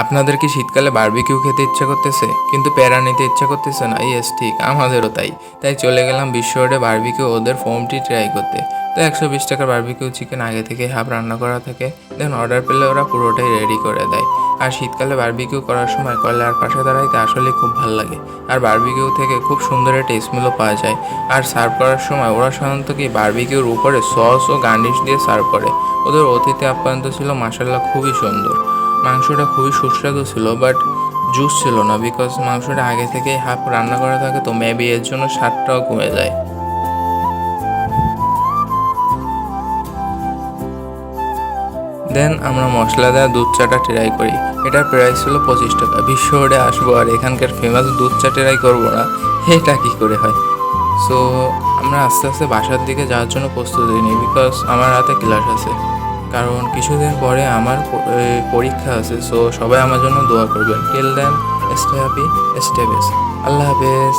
আপনাদের কি শীতকালে বারবিকিউ খেতে ইচ্ছা করতেছে কিন্তু প্যারা নিতে ইচ্ছা করতেছে না? ইয়েস, ঠিক আমাদেরও তাই। তাই চলে গেলাম বিশ্ব রোডে বারবিকিউ ওদের ফোমটি ট্রাই করতে। তো 120 টাকার বারবিকিউ চিকেন আগে থেকে হাফ রান্না করা থাকে, দেন অর্ডার পেলে ওরা পুরোটাই রেডি করে দেয়। আর শীতকালে বারবিকিউ করার সময় কয়লার পাশে দাঁড়াইতে আসলে খুব ভালো লাগে। আর বারবিকিউ থেকে খুব সুন্দর একটা স্মেলও পাওয়া যায়। আর সার্ভ করার সময় ওরা সাধারণত কি বারবিকিউর উপরে সস ও গার্নিশ দিয়ে সার্ভ করে। ওদের অতিথি আপ্যায়ন ছিল মাশাআল্লাহ খুবই সুন্দর। মাংসটা খুবই সুস্বাদু ছিল, বাট জুস ছিল না, বিকজ মাংসটা আগে থেকেই হাফ রান্না করা থাকে, তো মেবি এর জন্য স্বাদটাও কমে যায়। দেন আমরা মশলা দেওয়া দুধ চাটা ট্রাই করি। এটার প্রাইস ছিল 25 টাকা। বিশ্ব রোডে আসবো আর এখানকার ফেমাস দুধ চা ট্রাই করবো না, এটা কী করে হয়? সো আমরা আস্তে আস্তে বাসার দিকে যাওয়ার জন্য প্রস্তুতি নিই, বিকজ আমার হাতে ক্লাস আছে, কারণ কিছুদিন পরে আমার পরীক্ষা আছে। সো সবাই আমার জন্য দোয়া করবেন। Till then, stay happy, stay best. আল্লাহ হাফেজ।